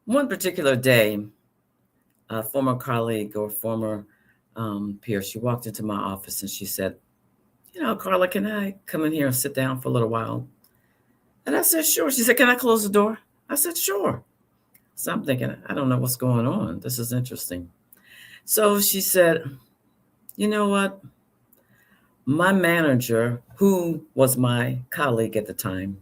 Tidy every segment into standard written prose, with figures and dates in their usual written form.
One particular day, a former colleague or former peer, she walked into my office and she said, Carla, can I come in here and sit down for a little while? And I said, sure. She said, can I close the door? I said, sure. So I'm thinking, I don't know what's going on. This is interesting. So she said, you know what? My manager, who was my colleague at the time,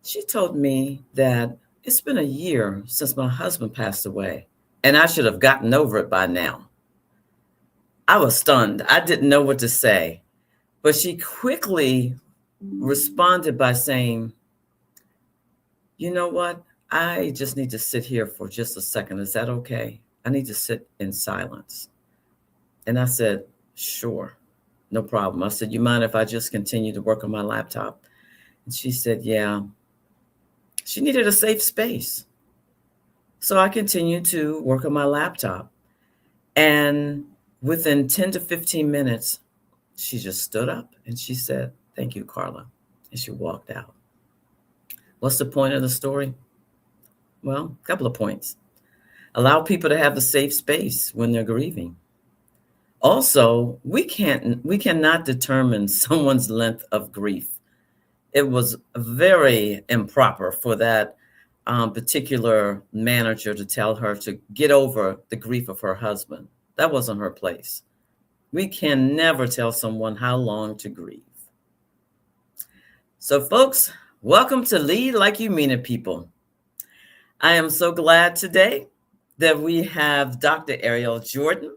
she told me that it's been a year since my husband passed away, and I should have gotten over it by now. I was stunned. I didn't know what to say, but she quickly responded by saying, you know what? I just need to sit here for just a second. Is that okay? I need to sit in silence. And I said, sure, no problem. I said, you mind if I just continue to work on my laptop? And she said, yeah. She needed a safe space. So I continued to work on my laptop. And within 10 to 15 minutes, she just stood up and she said, thank you, Carla. And she walked out. What's the point of the story? Well, a couple of points. Allow people to have a safe space when they're grieving. Also, we cannot determine someone's length of grief. It was very improper for that particular manager to tell her to get over the grief of her husband. That wasn't her place. We can never tell someone how long to grieve. So, folks, welcome to Lead Like You Mean It, people. I am so glad today that we have Dr. Arielle Jordan.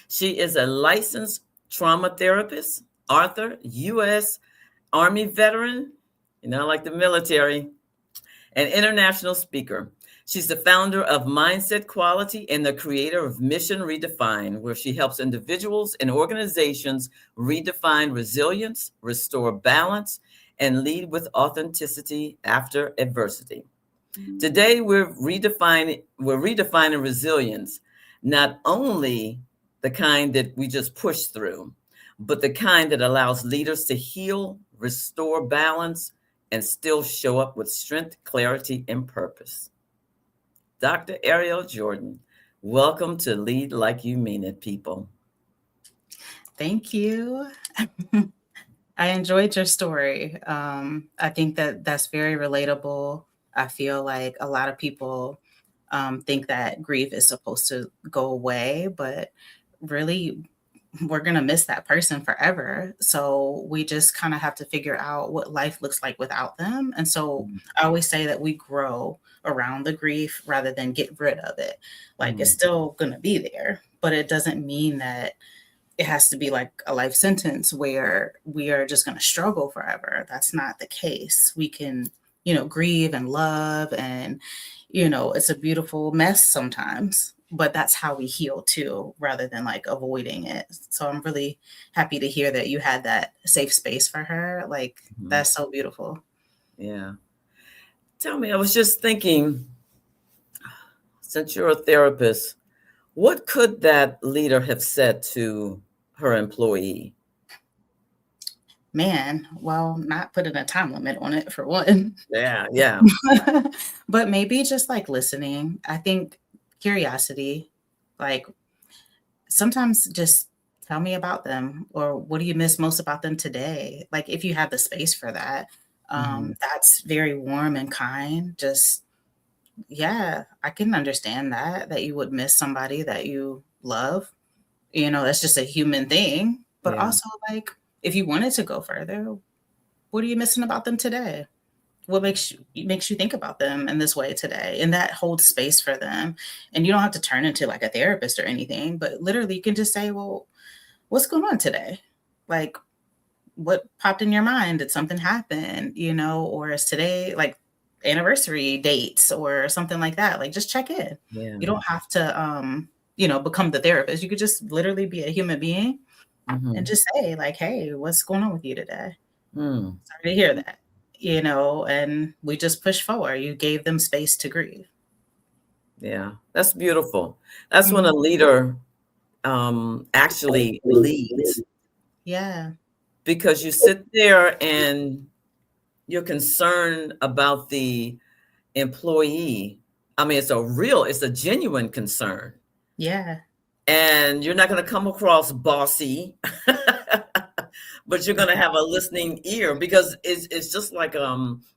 She is a licensed trauma therapist, author, U.S. Army veteran, like the military, an international speaker. She's the founder of Mindset Quality and the creator of Mission Redefine, where she helps individuals and organizations redefine resilience, restore balance, and lead with authenticity after adversity. Today, we're redefining resilience, not only the kind that we just push through, but the kind that allows leaders to heal, restore balance, and still show up with strength, clarity, and purpose. Dr. Arielle Jordan, welcome to Lead Like You Mean It, people. Thank you. I enjoyed your story. I think that that's very relatable. I feel like a lot of people think that grief is supposed to go away, but really, we're going to miss that person forever. So we just kind of have to figure out what life looks like without them. And so I always say that we grow around the grief rather than get rid of it. Like it's still going to be there, but it doesn't mean that it has to be like a life sentence where we are just going to struggle forever. That's not the case. We can, grieve and love and, it's a beautiful mess sometimes, but that's how we heal too, rather than like avoiding it. So I'm really happy to hear that you had that safe space for her. Like that's so beautiful. Yeah. Tell me, I was just thinking, since you're a therapist, what could that leader have said to her employee? Man, well, not putting a time limit on it for one. Yeah, yeah. But maybe just like listening. I think curiosity, like sometimes just tell me about them or what do you miss most about them today? Like if you have the space for that, that's very warm and kind. Just, yeah, I can understand that you would miss somebody that you love. That's just a human thing. But Yeah. also, like, if you wanted to go further, what are you missing about them today? What makes you think about them in this way today? And that holds space for them. And you don't have to turn into like a therapist or anything, but literally you can just say, well, what's going on today? Like, what popped in your mind? Did something happen? Or is today like anniversary dates or something like that? Like, just check in. Yeah. You don't have to, become the therapist. You could just literally be a human being and Mm-hmm. just say, like, hey, what's going on with you today? Mm. Sorry to hear that, and we just push forward. You gave them space to grieve. Yeah. That's beautiful. That's when a Mhm. leader actually leads, Yeah. because you sit there and you're concerned about the employee, I mean, it's a genuine concern. Yeah. And you're not going to come across bossy, but you're going to have a listening ear, because it's just like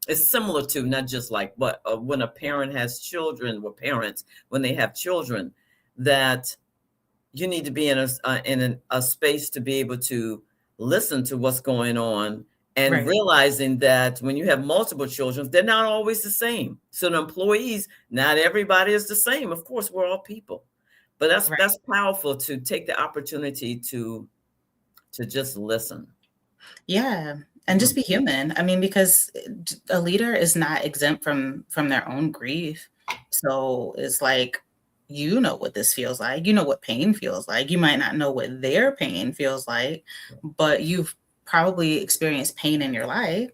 it's similar to, not just like, but when a parent has children, or parents when they have children, that you need to be in a space to be able to listen to what's going on, and Right. realizing that when you have multiple children, they're not always the same. So the employees, not everybody is the same. Of course, we're all people, but Right. that's powerful, to take the opportunity to just listen. Yeah. And Mm, just be human. I mean, because a leader is not exempt from their own grief. So it's like, you know what this feels like. You know what pain feels like. You might not know what their pain feels like, but you've probably experienced pain in your life.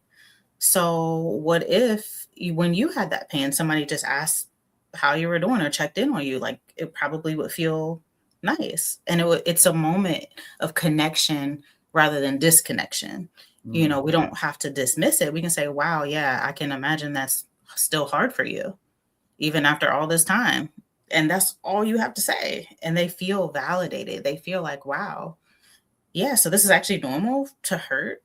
So what if when you had that pain, somebody just asked how you were doing or checked in on you? Like, it probably would feel nice. And it's a moment of connection rather than disconnection. You mm, know, we don't have to dismiss it. We can say, wow, yeah, I can imagine that's still hard for you, even after all this time. And that's all you have to say. And they feel validated. They feel like, wow, yeah, so this is actually normal to hurt.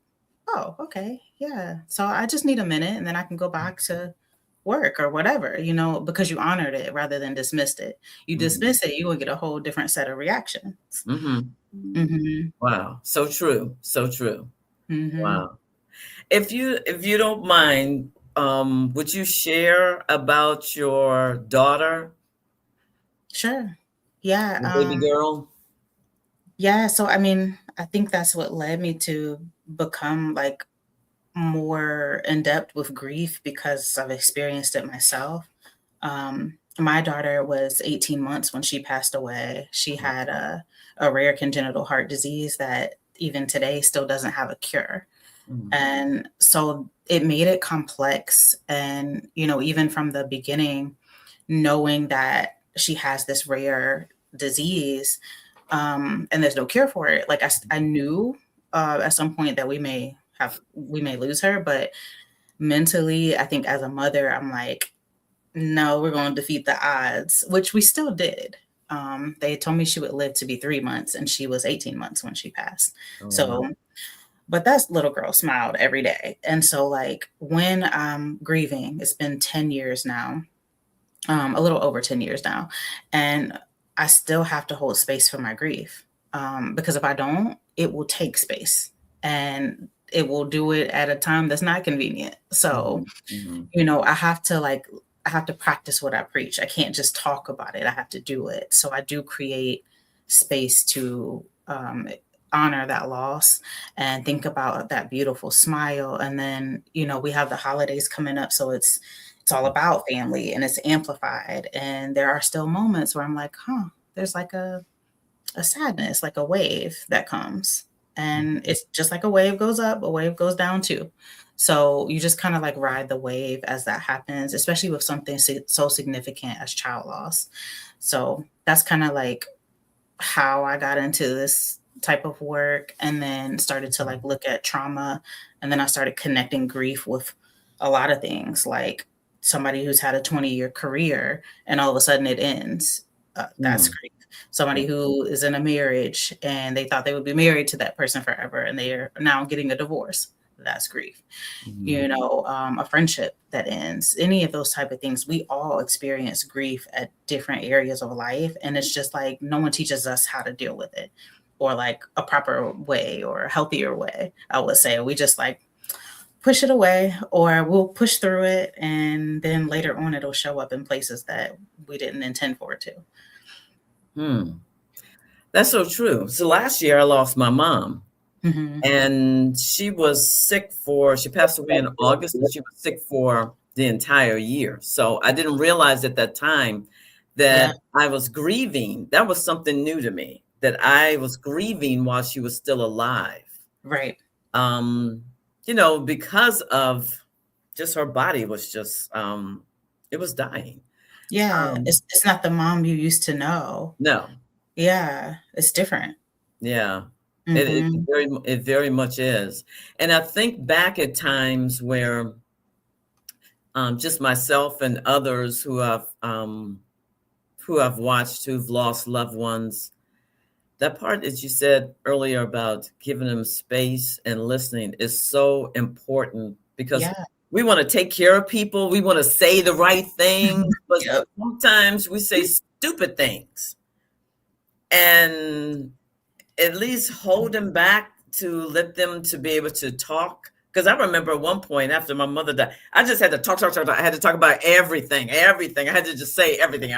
Oh, okay. Yeah. So I just need a minute and then I can go back to work or whatever, because you honored it rather than dismissed it. You mm, dismiss it, you will get a whole different set of reactions. mhm. Mhm. Wow, so true, so true. Mhm. Wow. If you don't mind, would you share about your daughter, Sure. Yeah, your baby girl? yeah, so I mean, I think that's what led me to become like more in depth with grief because I've experienced it myself. My daughter was 18 months when she passed away. She had a rare congenital heart disease that even today still doesn't have a cure. Mm, And so it made it complex. And, even from the beginning, knowing that she has this rare disease, and there's no cure for it. Like I knew at some point that we may lose her, but mentally, I think as a mother, I'm like, no, we're going to defeat the odds, which we still did. They told me she would live to be 3 months, and she was 18 months when she passed. oh, wow. So, but that little girl smiled every day. And so, like, when I'm grieving, it's been 10 years now, a little over 10 years now, and I still have to hold space for my grief, because if I don't, it will take space, and it will do it at a time that's not convenient. So, Mhm, mhm, I have to practice what I preach. I can't just talk about it. I have to do it. So I do create space to honor that loss and think about that beautiful smile. And then, we have the holidays coming up. So it's all about family and it's amplified. And there are still moments where I'm like, there's like a sadness, like a wave that comes. And it's just like a wave goes up, a wave goes down too. So you just kind of like ride the wave as that happens, especially with something so significant as child loss. So that's kind of like how I got into this type of work, and then started to like look at trauma. And then I started connecting grief with a lot of things, like somebody who's had a 20-year career and all of a sudden it ends. That's mm, grief. Somebody who is in a marriage and they thought they would be married to that person forever and they are now getting a divorce. That's grief. mhm, A friendship that ends, any of those type of things. We all experience grief at different areas of life. And it's just like no one teaches us how to deal with it, or like a proper way or a healthier way. I would say we just like push it away, or we'll push through it. And then later on, it'll show up in places that we didn't intend for it to. hmm. That's so true. So last year I lost my mom, Hmm. and she passed away in August, and she was sick for the entire year. So I didn't realize at that time Yeah. that I was grieving. That was something new to me, that I was grieving while she was still alive. Right. Um, because of just her body was just it was dying. Yeah. Um, It's not the mom you used to know. no, Yeah. It's different. yeah. Hmm. It very much is. And I think back at times where just myself and others who I've watched who've lost loved ones. That part that you said earlier about giving them space and listening is so important because Yeah. we want to take care of people. We want to say the right things, but Yep. sometimes we say stupid things. And at least hold them back to let them to be able to talk. Because I remember at one point after my mother died, I just had to talk. I had to talk about everything. I had to just say everything.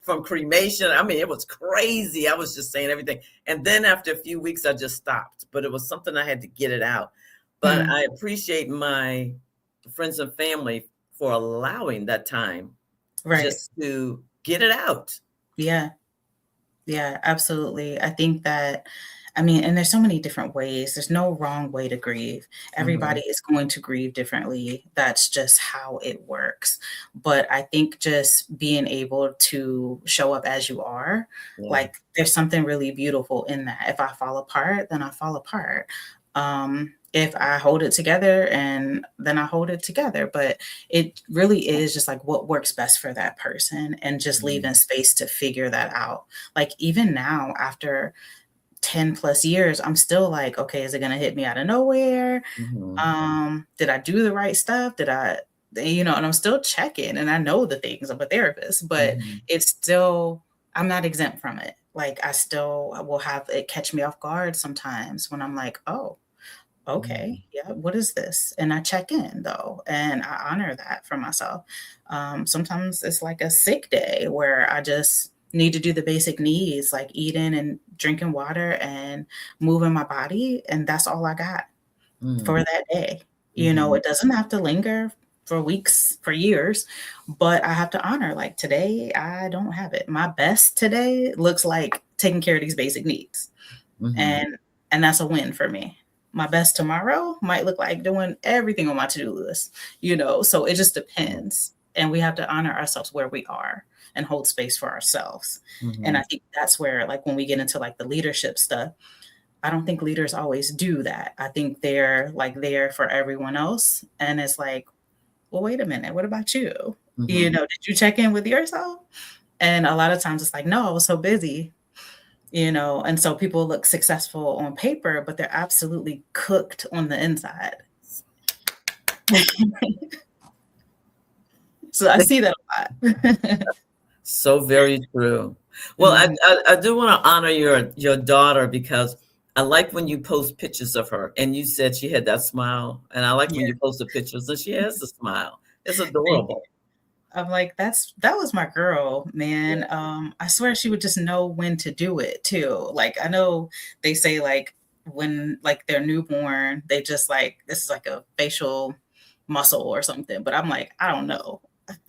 From cremation. I mean, it was crazy. I was just saying everything. And then after a few weeks, I just stopped. But it was something I had to get it out. But Mm, I appreciate my friends and family for allowing that time right. just to get it out. Yeah. Yeah, absolutely. I think that, I mean, and there's so many different ways. There's no wrong way to grieve. Everybody Mhm. is going to grieve differently. That's just how it works. But I think just being able to show up as you are, Yeah. like there's something really beautiful in that. If I fall apart, then I fall apart. If I hold it together and then I hold it together. But it really is just like what works best for that person and just leaving Mhm. space to figure that out. Like even now, after 10 plus years, I'm still like, okay, is it gonna hit me out of nowhere? Mhm. Did I do the right stuff? Did I, and I'm still checking and I know the things. I'm a therapist, but Mhm. it's still, I'm not exempt from it. Like I still will have it catch me off guard sometimes when I'm like, oh, okay, Mhm. yeah, what is this? And I check in though, and I honor that for myself. Sometimes it's like a sick day where I just need to do the basic needs like eating and drinking water and moving my body. And that's all I got for Mm. that day. Mhm. It doesn't have to linger for weeks, for years, but I have to honor like today, I don't have it. My best today looks like taking care of these basic needs Mhm. and that's a win for me. My best tomorrow might look like doing everything on my to-do list. So it just Yeah. depends. And we have to honor ourselves where we are and hold space for ourselves. And I Mhm. think that's where, like, when we get into like the leadership stuff, I don't think leaders always do that. I think they're like there for everyone else. And it's like, well, wait a minute, what about you? Mhm. Did you check in with yourself? And a lot of times it's like, no, I was so busy. And so people look successful on paper, but they're absolutely cooked on the inside. So I see that a lot. So very true. Well, I Mhm. I, I do want to honor your daughter because I like when you post pictures of her, and you said she had that smile, and I like Yeah, when you post the pictures and she has a smile. It's thank you. adorable. I'm like, that was my girl, Yeah. man. I swear she would just know when to do it too. Like I know they say like when like they're newborn, they just like this is like a facial muscle or something. But I'm like, I don't know.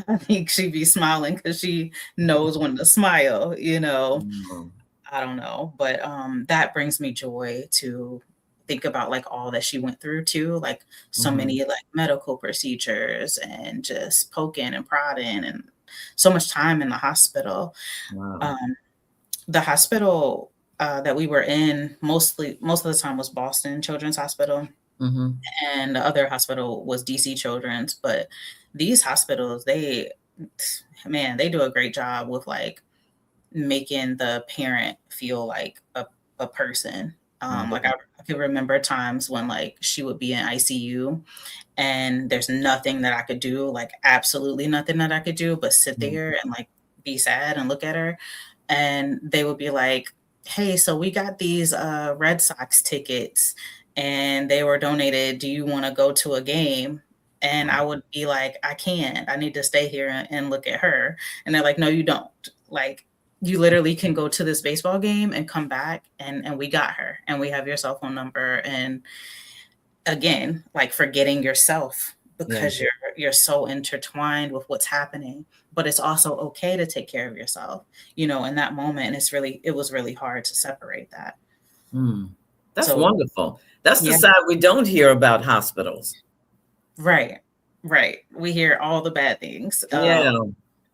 I think she'd be smiling because she knows when to smile. Mm. I don't know, but that brings me joy to think about like all that she went through too, like so Mhm. many like medical procedures and just poking and prodding and so much time in the hospital. Wow. Um, the hospital that we were in most of the time was Boston Children's Hospital, Mhm. and the other hospital was DC Children's. But these hospitals, they do a great job with like making the parent feel like a person. Like Right. I could remember times when like she would be in ICU and there's nothing that I could do, like absolutely nothing that I could do but sit Mm. there and like be sad and look at her. And they would be like, hey, so we got these Red Sox tickets and they were donated. Do you want to go to a game? And I would be like, I can't. I need to stay here and look at her. And they're like, no, you don't. Like, you literally can go to this baseball game and come back and we got her and we have your cell phone number. And again, like forgetting yourself Yeah. because you're so intertwined with what's happening. But it's also okay to take care of yourself, in that moment. And it was really hard to separate that. Mm. That's So wonderful. That's the yeah, side we don't hear about hospitals. right. Right. We hear all the bad things. Yeah.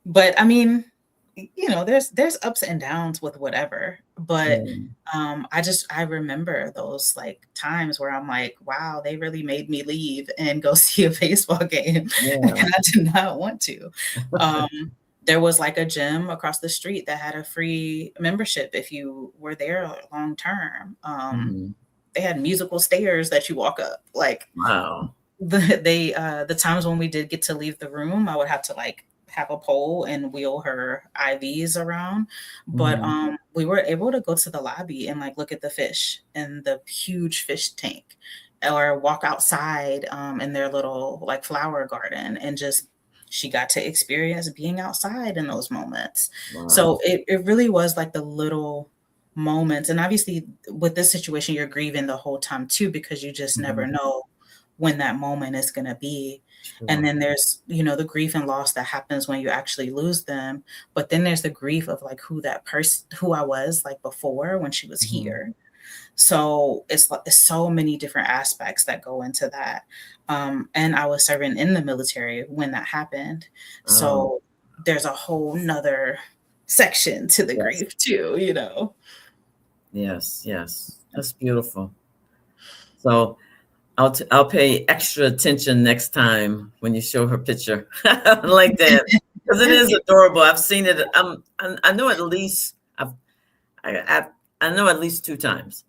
But I mean, there's ups and downs with whatever. But Yeah. I remember those like times where I'm like, wow, they really made me leave and go see a baseball game. And Yeah. I did not want to. Um, there was like a gym across the street that had a free membership if you were there long term. Mhm. They had musical stairs that you walk up. Like Wow. the times when we did get to leave the room, I would have to like have a pole and wheel her IVs around. But Mhm. we were able to go to the lobby and like look at the fish in the huge fish tank, or walk outside in their little like flower garden, and just she got to experience being outside in those moments. So Wow. it really was like the little moments. And obviously with this situation, you're grieving the whole time too, because you just never Mhm. know when that moment is going to be. And Sure. then there's, the grief and loss that happens when you actually lose them. But then there's the grief of like who that person, who I was like before when she was Mhm. here. So it's like it's so many different aspects that go into that. And I was serving in the military when that happened. Oh, So there's a whole nother section to the yes. grief too. Yes, yes. That's beautiful. So I'll pay extra attention next time when you show her picture like that, because it is adorable. I've seen it. I know at least I I know at least 2 times.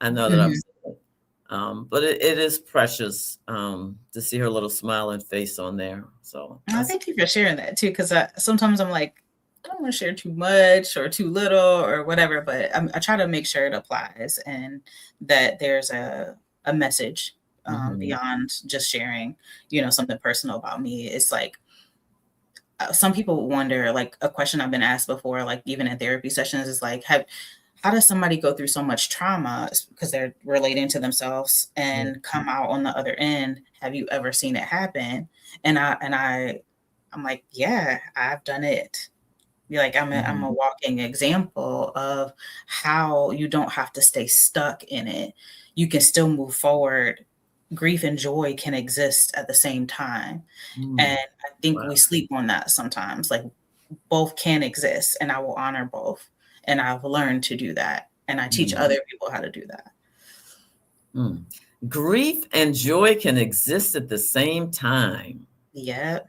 I know that I've Mhm. seen it. But it is precious to see her little smiling face on there. So Oh, that's thank you for sharing that too, because sometimes I'm like, I don't want to share too much or too little or whatever, but I try to make sure it applies and that there's a message mhm. beyond just sharing, something personal about me. It's like some people wonder, like a question I've been asked before, like even in therapy sessions, is like, how does somebody go through so much trauma because they're relating to themselves Yeah. and come out on the other end? Have you ever seen it happen? I'm like, yeah, I've done it. You're like, I'm a Mhm. walking example of how you don't have to stay stuck in it. You can still move forward. Grief and joy can exist at the same time. Mm. And I think Wow. we sleep on that sometimes. Like both can exist, and I will honor both. And I've learned to do that. And I teach Mm. other people how to do that. Mm. Grief and joy can exist at the same time. Yep.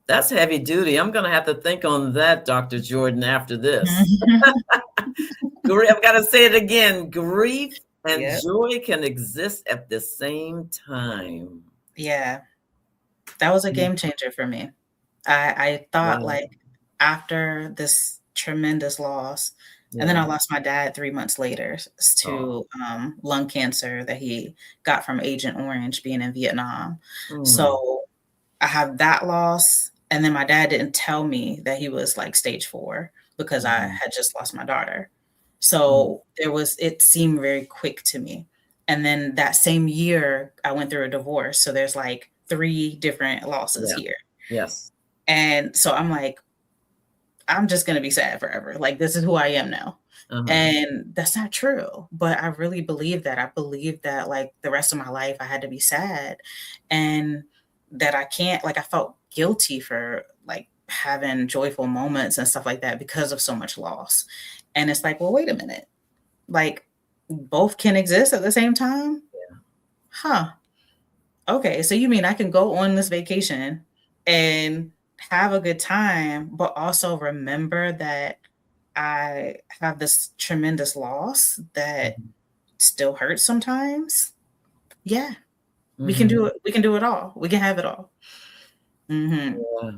That's heavy duty. I'm gonna have to think on that, Dr. Jordan, after this. I've got to say it again. Grief and Yep. joy can exist at the same time. Yeah. That was a Mm. game changer for me. I thought Wow. like after this tremendous loss, and then Yeah. I lost my dad 3 months later Oh. to lung cancer that he got from Agent Orange being in Vietnam. Mm. So I have that loss, and then my dad didn't tell me that he was like stage 4 because I Mhm. had just lost my daughter. Mm. So it seemed very quick to me. And then that same year, I went through a divorce. So there's like 3 different losses Yeah. here. Yes. And so I'm like, I'm just going to be sad forever. Like, this is who I am now. Uh-huh. And that's not true. But I really believe that. I believe that, like, the rest of my life, I had to be sad. And that I can't, like, I felt guilty for, like, having joyful moments and stuff like that because of so much loss. And it's like, well, wait a minute. Like, both can exist at the same time? Huh. Okay, so you mean I can go on this vacation and have a good time, but also remember that I have this tremendous loss that Mhm. still hurts sometimes? Yeah, we can do Mhm. it. We can do it all. We can have it all. Mhm. Yeah.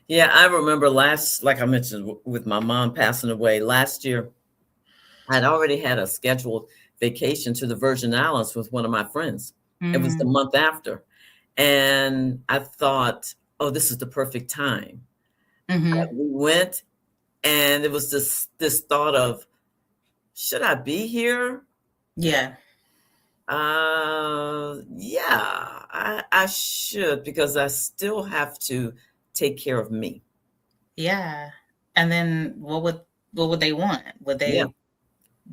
Yeah, I remember like I mentioned, with my mom passing away last year, I'd already had a scheduled vacation to the Virgin Islands with one of my friends. It was the Mhm. month after. And I thought, oh, this is the perfect time. Mhm. We went, and it was this thought of, should I be here? Yeah. Yeah, I should, because I still have to take care of me. Yeah. And then what would they want? Would Yeah. they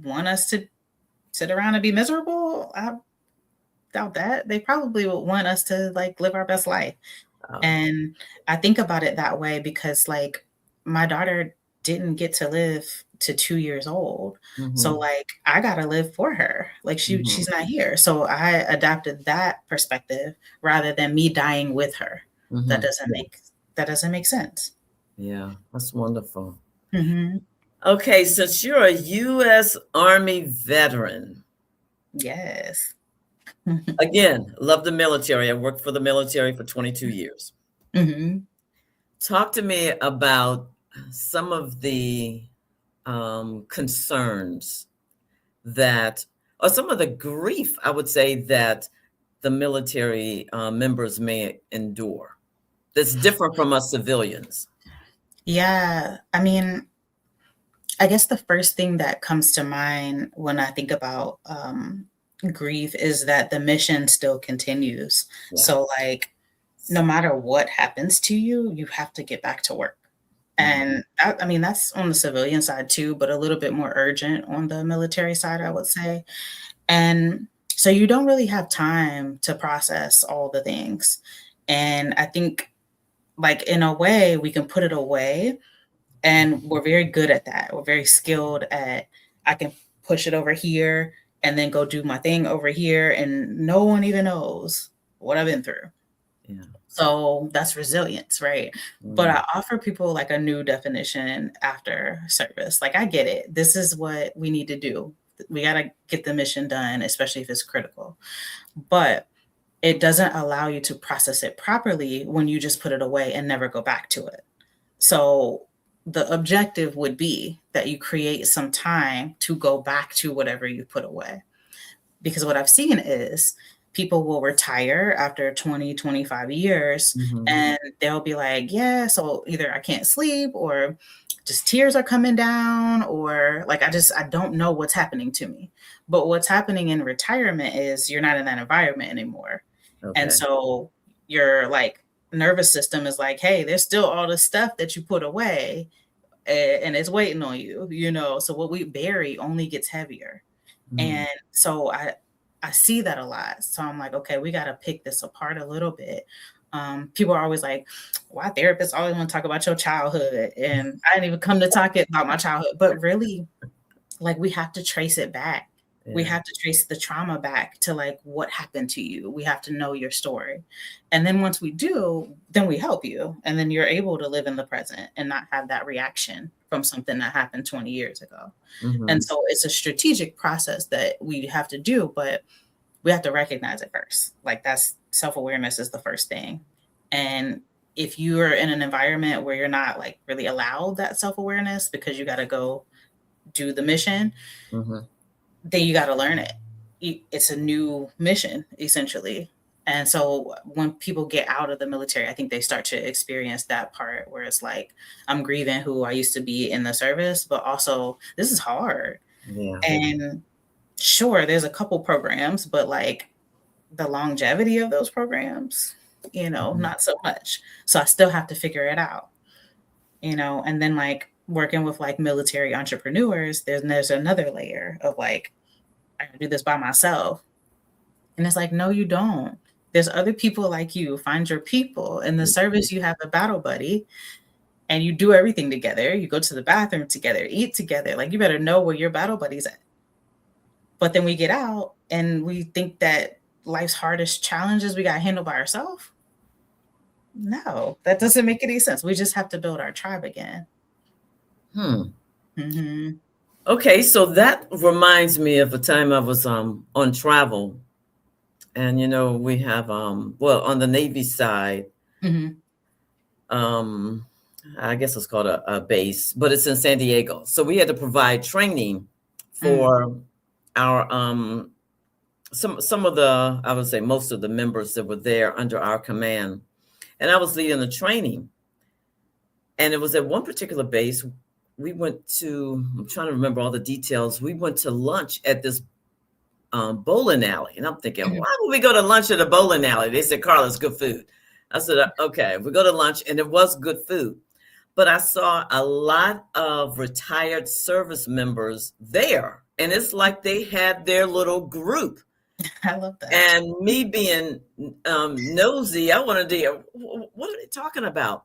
want us to sit around and be miserable? I doubt that. They probably would want us to like live our best life. Oh, And I think about it that way because, like, my daughter didn't get to live to 2 years old. So, Mhm. like, I gotta live for her. Like, Mhm. she's not here. So I adapted that perspective rather than me dying with her. That Mhm. doesn't Yeah. make that doesn't make sense. Yeah. That's wonderful. Mhm. Okay, since you're a U.S. Army veteran, Yes. again, love the military. I worked for the military for 22 years. Mhm. Talk to me about some of the concerns that, or some of the grief, I would say, that the military members may endure that's different from us civilians. Yeah. I mean, I guess the first thing that comes to mind when I think about, grief is that the mission still continues. Yeah. So, like, no matter what happens to you, you have to get back to work. Mhm. And I mean, that's on the civilian side too, but a little bit more urgent on the military side, I would say. And so you don't really have time to process all the things. And I think, like, in a way, we can put it away, and we're very good at that. We're very skilled at, I can push it over here and then go do my thing over here, and no one even knows what I've been through. Yeah. So that's resilience, right? But Mm. I offer people like a new definition after service. Like, I get it. This is what we need to do. We got to get the mission done, especially if it's critical. But it doesn't allow you to process it properly when you just put it away and never go back to it. So the objective would be that you create some time to go back to whatever you put away. Because what I've seen is people will retire after 20, 25 years, Mhm. and they'll be like, yeah, so either I can't sleep, or just tears are coming down, or like I don't know what's happening to me. But what's happening in retirement is you're not in that environment anymore. And Okay. so your like nervous system is like, hey, there's still all the stuff that you put away, and it's waiting on you, you know. So what we bury only gets heavier. Mm. And so I see that a lot. So I'm like, okay, we got to pick this apart a little bit. People are always like, why therapists always want to talk about your childhood? And I didn't even come to talk about my childhood, but really, like, we have to trace it back. We Yeah. have to trace the trauma back to like what happened to you. We have to know your story. And then once we do, then we help you. And then you're able to live in the present and not have that reaction from something that happened 20 years ago. And Mhm. so it's a strategic process that we have to do, but we have to recognize it first. Like, that's self-awareness is the first thing. And if you're in an environment where you're not like really allowed that self-awareness because you got to go do the mission, Mhm. then you got to learn it. It's a new mission essentially. And so when people get out of the military, I think they start to experience that part where it's like, I'm grieving who I used to be in the service, but also this is hard. Yeah. And sure, there's a couple programs, but like the longevity of those programs, Mhm. not so much. So I still have to figure it out, and then like working with like military entrepreneurs, there's another layer of like, I can do this by myself. And it's like, no, you don't. There's other people like you. Find your people. In the service, you have a battle buddy and you do everything together. You go to the bathroom together, eat together. Like, you better know where your battle buddy's at. But then we get out and we think that life's hardest challenges we got handled by ourselves. No, that doesn't make any sense. We just have to build our tribe again. Hmm. Mhm. Okay, so that reminds me of a time I was on travel, and we have well, on the Navy side, Mhm. um I guess it's called a base, but it's in San Diego. So we had to provide training Mm. for our some of the, I would say most of the members that were there under our command. And I was leading the training. And it was at one particular base. We went to, I'm trying to remember all the details. We went to lunch at this bowling alley. And I'm thinking, Mhm. why would we go to lunch at a bowling alley? They said, Carla, it's good food. I said, okay, we go to lunch, and it was good food. But I saw a lot of retired service members there. And it's like they had their little group. I love that. And me being nosy, I wanted to hear, what are they talking about?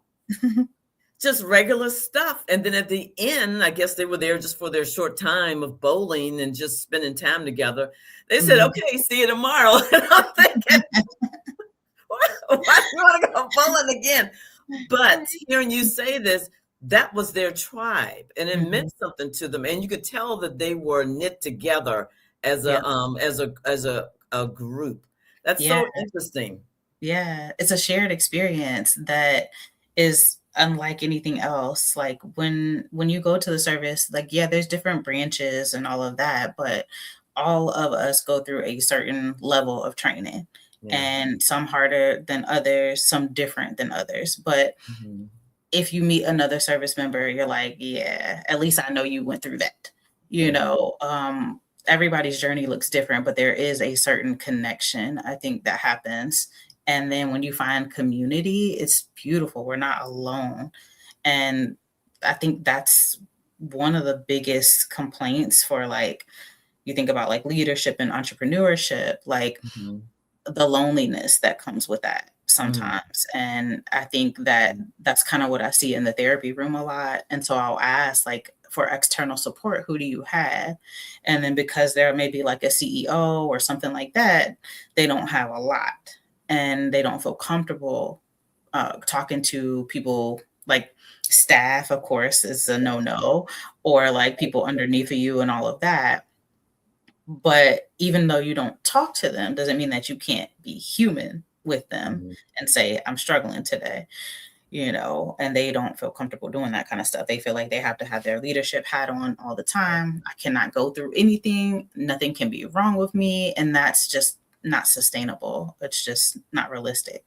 just regular stuff. And then at the end, I guess they were there just for their short time of bowling and just spending time together. They said, Mhm. okay, see you tomorrow. And I'm thinking, why do you want to go bowling again? But hearing you say this, that was their tribe, and it Mhm. meant something to them. And you could tell that they were knit together as Yeah. a group. That's Yeah. so interesting. Yeah. It's a shared experience that is unlike anything else. Like when you go to the service, like yeah, there's different branches and all of that, but all of us go through a certain level of training. Yeah. And some harder than others, some different than others. But Mhm. if you meet another service member, you're like, yeah, at least I know you went through that. You Yeah. know, everybody's journey looks different, but there is a certain connection, I think, that happens. And then when you find community, it's beautiful. We're not alone. And I think that's one of the biggest complaints for like, you think about like leadership and entrepreneurship, like Mhm. the loneliness that comes with that Mm. sometimes. And I think that that's kind of what I see in the therapy room a lot. And so I'll ask, like, for external support, who do you have? And then because they're maybe like a CEO or something like that, they don't have a lot and they don't feel comfortable talking to people like staff, of course, is a no no, or like people underneath of you and all of that. But even though you don't talk to them, doesn't mean that you can't be human with them Mhm. and say, I'm struggling today, you know, and they don't feel comfortable doing that kind of stuff. They feel like they have to have their leadership hat on all the time. I cannot go through anything. Nothing can be wrong with me. And that's just not sustainable. It's just not realistic.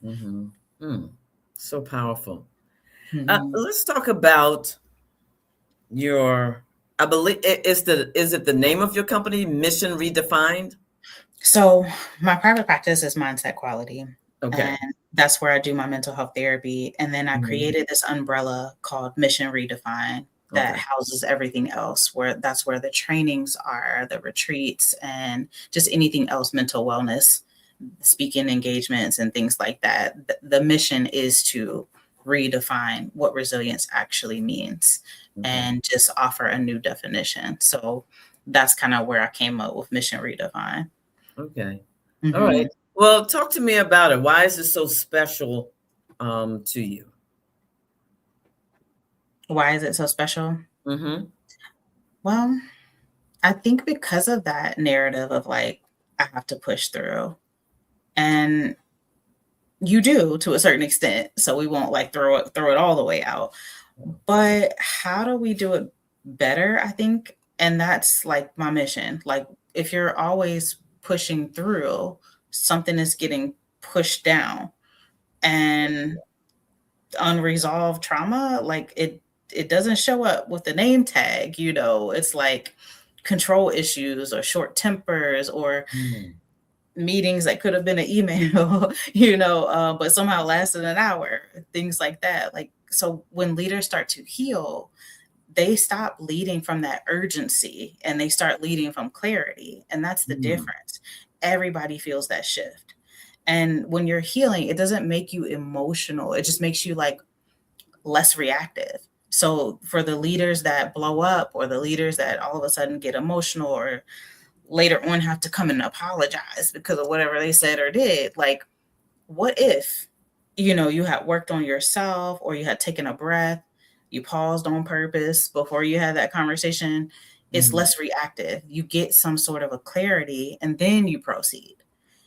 Mhm. Mm. So powerful. Mhm. Let's talk about your. I believe is it the name of your company, Mission Redefined? So my private practice is mindset quality. Okay. And that's where I do my mental health therapy. And then I Mhm. created this umbrella called Mission Redefine that Okay. houses everything else, where that's where the trainings are, the retreats, and just anything else mental wellness, speaking engagements, and things like that. The mission is to redefine what resilience actually means Okay. and just offer a new definition. So that's kind of where I came up with Mission Redefine. Okay. All right. Mhm. Well, talk to me about it. Why is it so special to you? Why is it so special? Mm-hmm. Well, I think because of that narrative of like, I have to push through. And you do to a certain extent. So we won't like throw it all the way out. But how do we do it better? I think. And that's like my mission. Like if you're always pushing through, something is getting pushed down. And unresolved trauma, like it doesn't show up with the name tag, you know. It's like control issues or short tempers or Mm-hmm. meetings that could have been an email, you know, but somehow lasted an hour, things like that. Like so when leaders start to heal, they stop leading from that urgency and they start leading from clarity, and that's the Mm-hmm. difference. Everybody feels that shift. And when you're healing, it doesn't make you emotional, it just makes you like less reactive. So for the leaders that blow up or the leaders that all of a sudden get emotional or later on have to come and apologize because of whatever they said or did, like what if, you know, you had worked on yourself or you had taken a breath, you paused on purpose before you had that conversation. It's Mm-hmm. less reactive. You get some sort of a clarity and then you proceed,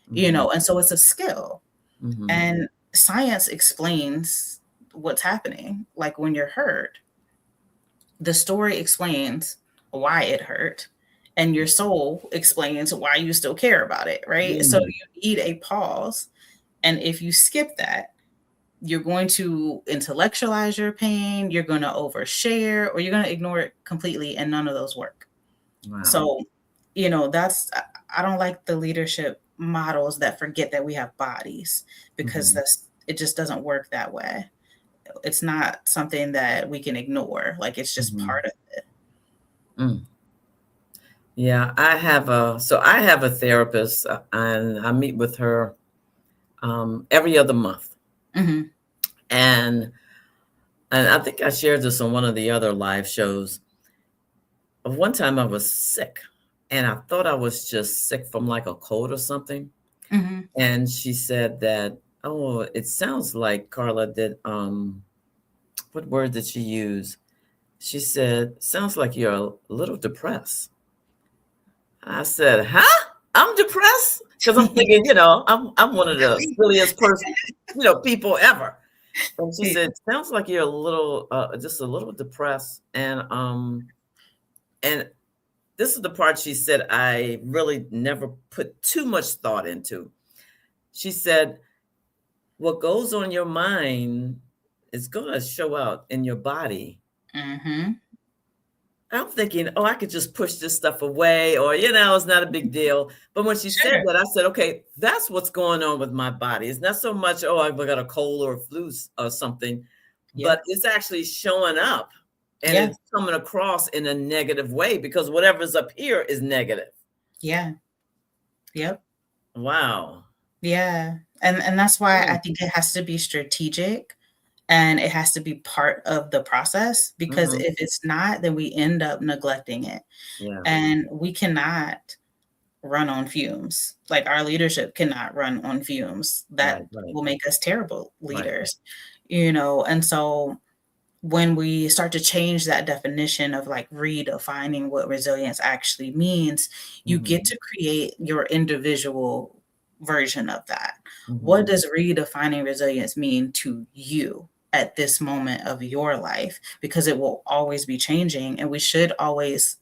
you Mm-hmm. know, and so it's a skill. Mm-hmm. And science explains what's happening. Like when you're hurt, the story explains why it hurt, and your soul explains why you still care about it, right? So Mm-hmm. you need a pause. And if you skip that, you're going to intellectualize your pain, you're going to overshare, or you're going to ignore it completely. And none of those work. Wow. So, you know, I don't like the leadership models that forget that we have bodies because Mm-hmm. it just doesn't work that way. It's not something that we can ignore. Like it's just Mm-hmm. part of it. Mm. Yeah, I have a therapist, and I meet with her every other month. Mhm. And And I think I shared this on one of the other live shows. One time I was sick and I thought I was just sick from like a cold or something. Mhm. And she said that, oh, it sounds like Carla did, what word did she use? She said, sounds like you're a little depressed. I said, huh? I'm depressed? Because I'm thinking, I'm one of the silliest people ever. And she Yeah. said, sounds like you're a little, just a little depressed. And this is the part she said I really never put too much thought into. She said, what goes on your mind is going to show out in your body. Mhm. I'm thinking, oh, I could just push this stuff away, or, it's not a big deal. But when she said Sure. that, I said, okay, that's what's going on with my body. It's not so much, oh, I've got a cold or a flu or something, Yeah. but it's actually showing up and Yeah. it's coming across in a negative way because whatever's up here is negative. Yeah. Yep. Wow. Yeah. And that's why I Mm, think it has to be strategic and it has to be part of the process, because mhm. if it's not, then we end up neglecting it. Yeah. And we cannot run on fumes. Like, our leadership cannot run on fumes. Right, That right, will make us terrible right. leaders, and so when we start to change that definition of like redefining what resilience actually means, you get Mhm, to create your individual version of that. What mhm, does redefining resilience mean to you at this moment of your life? Because it will always be changing, and we should always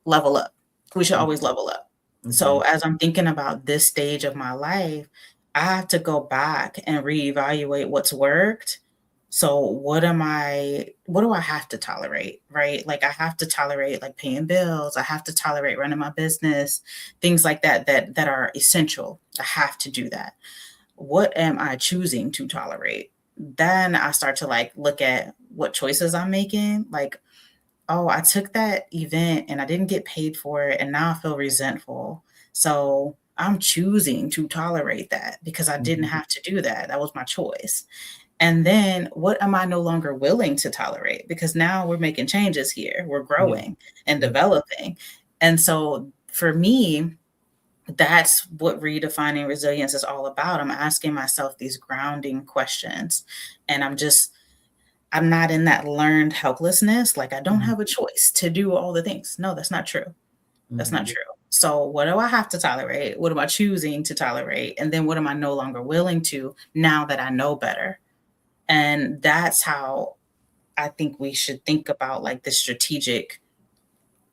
level up. We should mm, always level up. So okay. as I'm thinking about this stage of my life, I have to go back and reevaluate what's worked. So what do I have to tolerate, right? Like, I have to tolerate like paying bills, I have to tolerate running my business, things like that are essential. I have to do that. What am I choosing to tolerate? Then I start to like look at what choices I'm making. Like, oh, I took that event and I didn't get paid for it, and now I feel resentful. So I'm choosing to tolerate that because I didn't Mhm, have to do that. That was my choice. And then what am I no longer willing to tolerate? Because now we're making changes here, we're yeah, growing and yeah, developing. And so for me, that's what redefining resilience is all about. I'm asking myself these grounding questions, and I'm not in that learned helplessness, like, I don't mhm, have a choice to do all the things. No, that's not true. That's not mhm, true. So, what do I have to tolerate? What am I choosing to tolerate? And then what am I no longer willing to now that I know better? And that's how I think we should think about, like, the strategic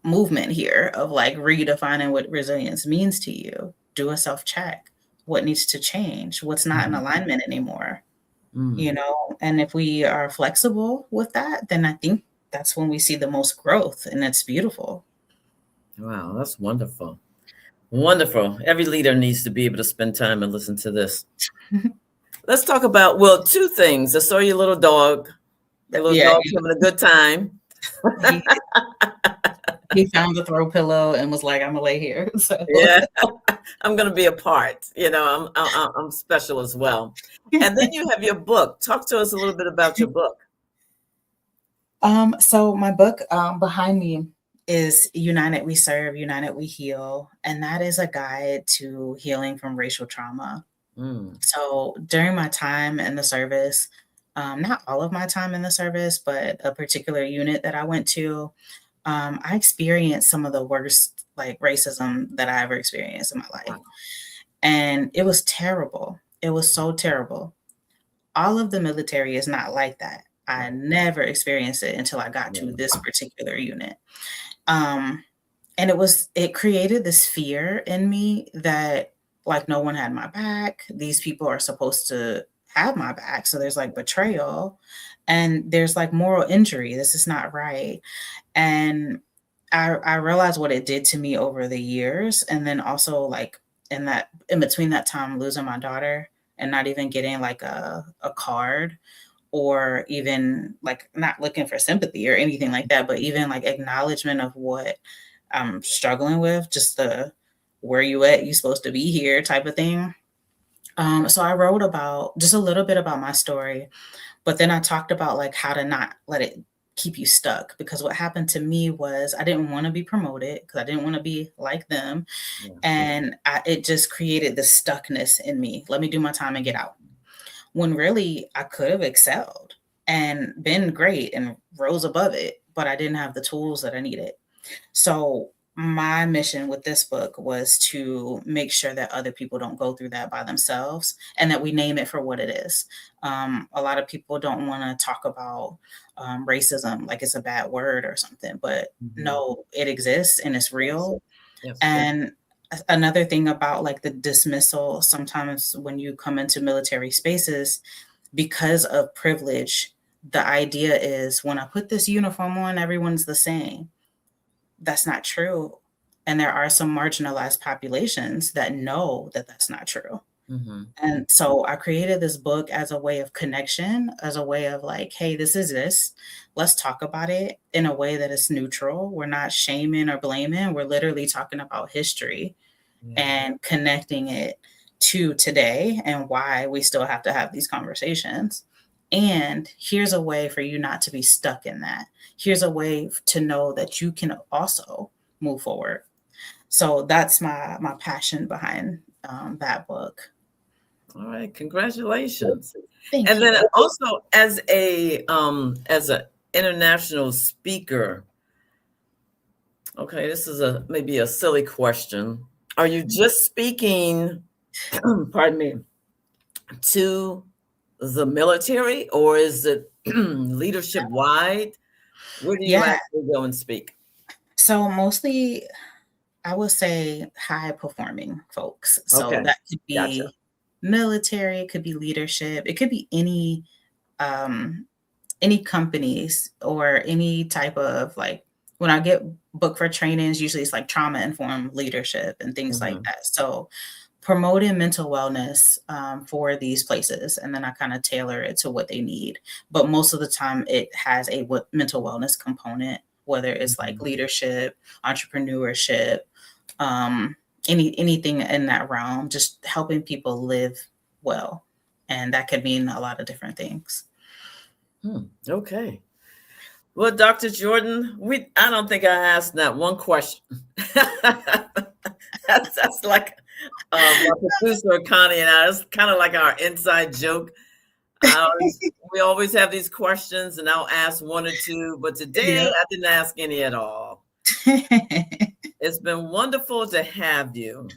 movement here of, like, redefining what resilience means to you. Do a self-check. What needs to change? What's not in mhm, alignment anymore? mm. And if we are flexible with that, then I think that's when we see the most growth, and it's beautiful. Wow, that's wonderful. Wonderful. Every leader needs to be able to spend time and listen to this. Let's talk about, well, two things. I saw your little dog. Your little Yeah, dog's having a good time. he he found the throw pillow and was like, "Imma lay here." So Yeah, I'm going to be a part. I'm special as well. And then you have your book. Talk to us a little bit about your book. so my book, behind me is United We Serve, United We Heal, and that is a guide to healing from racial trauma. Mm, So during my time in the service, not all of my time in the service, but a particular unit that I went to, I experienced some of the worst like racism that I ever experienced in my life. wow. And it was terrible. It was so terrible. All of the military is not like that. I Right. never experienced it until I got to Yeah. this particular unit. Um, and it created this fear in me that like no one had my back. These people are supposed to have my back. So there's like betrayal and there's like moral injury. This is not right. And I realized what it did to me over the years, and then also, like, in between that time, losing my daughter and not even getting, like, a card or even, like, not looking for sympathy or anything like that, but even, like, acknowledgement of what I'm struggling with, just the "Where you at? You supposed to be here" type of thing. So I wrote about just a little bit about my story, But then I talked about like how to not let it keep you stuck, because what happened to me was I didn't want to be promoted because I didn't want to be like them. Yeah. And it just created this stuckness in me. Let me do my time and get out. When really I could have excelled and been great and rose above it, but I didn't have the tools that I needed. So my mission with this book was to make sure that other people don't go through that by themselves, and that we name it for what it is. A lot of people don't want to talk about racism like it's a bad word or something, but Mm-hmm. no, it exists and it's Yes. real. Yes. And another thing about like the dismissal, sometimes when you come into military spaces, because of privilege, the idea is when I put this uniform on, everyone's the same. That's not true. And there are some marginalized populations that know that that's not true. Mm-hmm. And so I created this book as a way of connection, as a way of like, hey, this is this. Let's talk about it in a way that is neutral. We're not shaming or blaming. We're literally talking about history Yeah. and connecting it to today and why we still have to have these conversations. And here's a way for you not to be stuck in that. Here's a way to know that you can also move forward. So that's my passion behind that book. All right. Congratulations. Thank And then you. also as a international speaker, okay, this is a maybe a silly question. Are you just speaking, pardon me, to the military, or is it leadership wide? Where do you Yeah. actually go and speak? So mostly I would say high performing folks. So Okay, that could gotcha. be military, it could be leadership, it could be um any companies or any type of like, when I get booked for trainings, usually it's like trauma informed leadership and things like Hmm. that. So promoting mental wellness for these places, and then I kind of tailor it to what they need. But most of the time, it has a mental wellness component, whether it's like Hmm. leadership, entrepreneurship, um, anything in that realm, just helping people live well, and that could mean a lot of different things. Okay. Well, Dr. Jordan, we I don't think I asked that one question. That's like my producer Connie and I. It's kind of like our inside joke. We always have these questions, and I'll ask one or two, but today Yep. I didn't ask any at all. It's been wonderful to have you.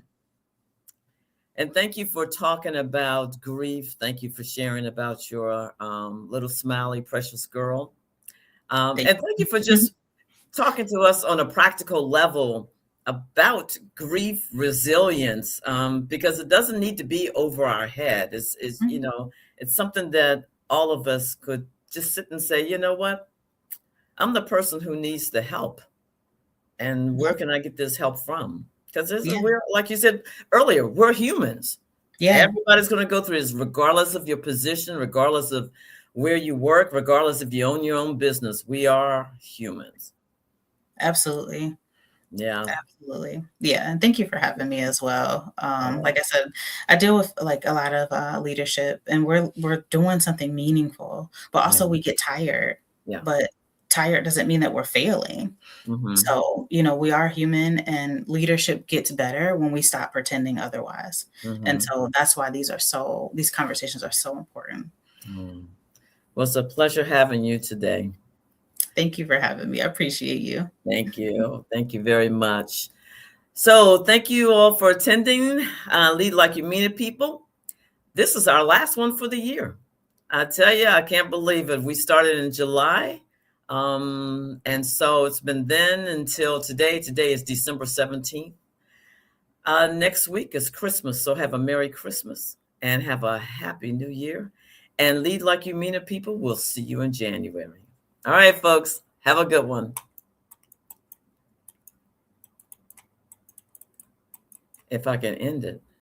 And thank you for talking about grief. Thank you for sharing about your little smiley, precious girl. Thank And thank you for you. just talking to us on a practical level about grief resilience, because it doesn't need to be over our head. It's something that all of us could just sit and say, you know what? I'm the person who needs the help. And where can I get this help from? Because Yeah. we're, like you said earlier, we're humans. Yeah, Everybody's going to go through this, regardless of your position, regardless of where you work, regardless if you own your own business. We are humans. absolutely. Yeah. Absolutely. Yeah, and thank you for having me as well. All right. Like I said, I deal with like a lot of leadership, and we're doing something meaningful, but Yeah. also we get tired. Yeah. But tired doesn't mean that we're failing. Hmm. So, we are human, and leadership gets better when we stop pretending otherwise. And Hmm. so that's why these conversations are so important. Mm. Well, it's a pleasure having you today. Thank you for having me. I appreciate you. Thank you. Thank you very much. So, thank you all for attending Lead Like You Mean It, people. This is our last one for the year. I tell you, I can't believe it. We started in July. And so it's been then until today. Today is December 17th. Next week is Christmas. So have a Merry Christmas and have a Happy New Year. And Lead Like You Mean It, people. We'll see you in January. All right, folks. Have a good one. If I can end it.